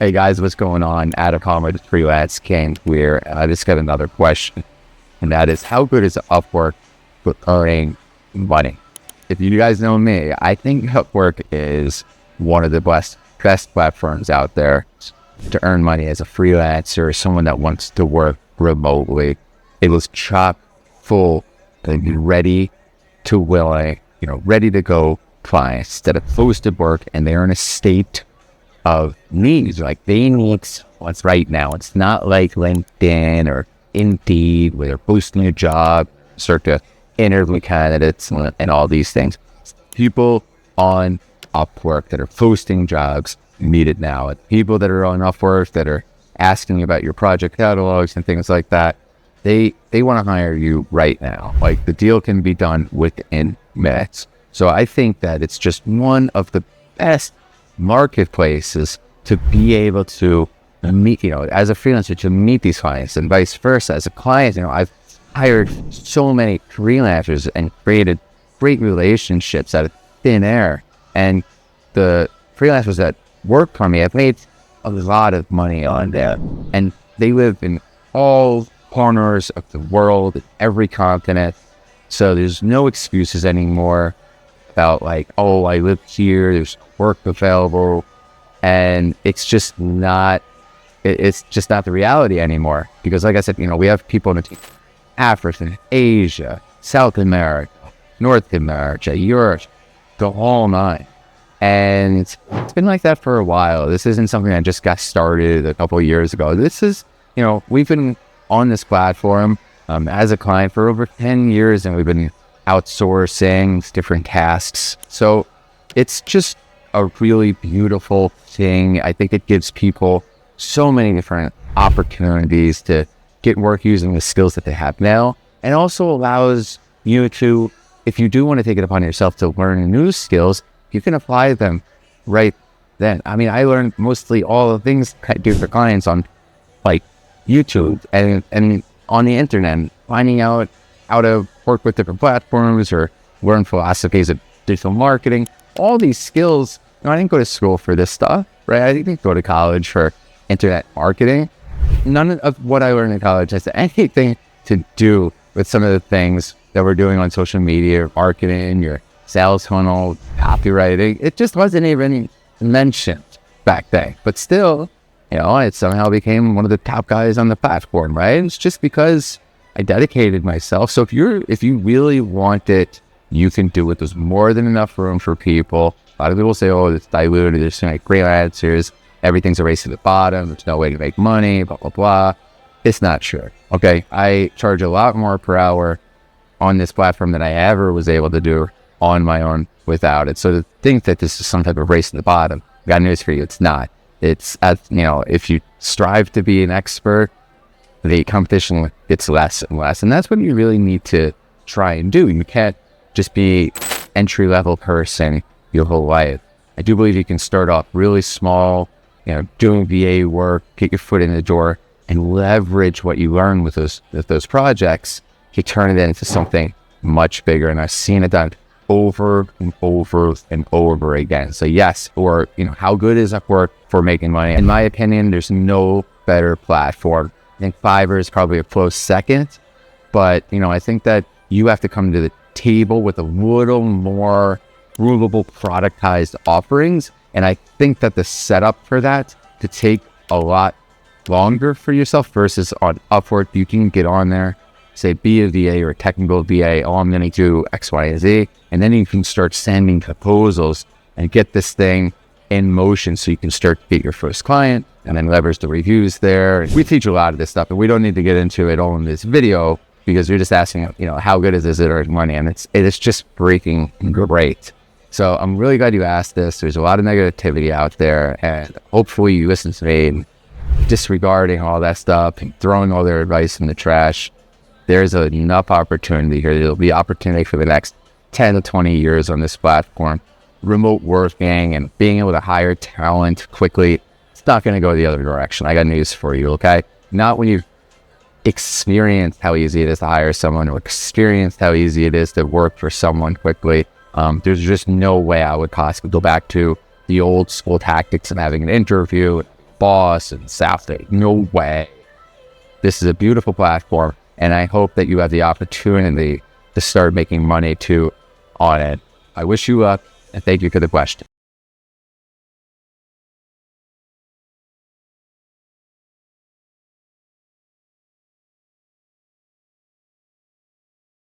Hey guys, what's going on? Adam Palmer, the Freelance King here. I just got another question, and that is, how good is Upwork for earning money? If you guys know me, I think Upwork is one of the best platforms out there to earn money as a freelancer, someone that wants to work remotely. It was chock full and ready to willing, ready to go clients that have posted work and they're in a state of needs. Like, they need what's right now. It's not like LinkedIn or Indeed where they're posting a job, start to interview candidates and all these things. People on Upwork that are posting jobs need it now. And people that are on Upwork that are asking about your project catalogs and things like that, they want to hire you right now. Like, the deal can be done within minutes. So I think that it's just one of the best marketplaces to be able to meet, as a freelancer, to meet these clients, and vice versa. As a client, I've hired so many freelancers and created great relationships out of thin air. And the freelancers that work for me, I've made a lot of money on them. And they live in all corners of the world, every continent. So there's no excuses anymore about like, oh, I live here, there's work available, and it's just not the reality anymore. Because like I said, we have people in the team, Africa, Asia, South America, North America, Europe, the whole nine. And it's been like that for a while. This isn't something that just got started a couple of years ago. This is, we've been on this platform as a client for over 10 years, and we've been outsourcing different tasks. So it's just a really beautiful thing. I think it gives people so many different opportunities to get work using the skills that they have now, and also allows you to, if you do want to take it upon yourself to learn new skills, you can apply them right then. I mean, I learned mostly all the things I do for clients on like YouTube and on the internet, finding out how to work with different platforms or learn philosophies of digital marketing. All these skills, I didn't go to school for this stuff, right? I didn't go to college for internet marketing. None of what I learned in college has anything to do with some of the things that we're doing on social media, marketing, your sales funnel, copywriting. It just wasn't even mentioned back then. But still, I somehow became one of the top guys on the platform, right? It's just because I dedicated myself. So if you really want it, you can do it. There's more than enough room for people. A lot of people say, oh, it's diluted. There's so many freelancers. Everything's a race to the bottom. There's no way to make money, blah, blah, blah. It's not true. Okay. I charge a lot more per hour on this platform than I ever was able to do on my own without it. So to think that this is some type of race to the bottom, I got news for you. It's not. It's, if you strive to be an expert, the competition gets less and less. And that's what you really need to try and do. You can't just be entry-level person your whole life. I do believe you can start off really small, doing VA work, get your foot in the door, and leverage what you learn with those projects. You turn it into something much bigger. And I've seen it done over and over and over again. So yes, or, how good is Upwork for making money? In my opinion, there's no better platform. I think Fiverr is probably a close second, but, I think that you have to come to the table with a little more provable productized offerings. And I think that the setup for that to take a lot longer for yourself versus on Upwork, you can get on there, say, be a VA or a technical VA. Oh, I'm going to do X, Y, and Z. And then you can start sending proposals and get this thing in motion so you can start to get your first client and then leverage the reviews there. We teach a lot of this stuff, and we don't need to get into it all in this video because you're just asking, how good is this at earning money? And it's just freaking great. So I'm really glad you asked this. There's a lot of negativity out there, and hopefully you listen to me and disregarding all that stuff and throwing all their advice in the trash. There's enough opportunity here. There'll be opportunity for the next 10 to 20 years on this platform. Remote working and being able to hire talent quickly, it's not going to go the other direction. I got news for you, okay? Not when you've experienced how easy it is to hire someone or experienced how easy it is to work for someone quickly. There's just no way I would possibly go back to the old school tactics of having an interview, boss and salary. No way. This is a beautiful platform, and I hope that you have the opportunity to start making money too on it. I wish you luck, and thank you for the question.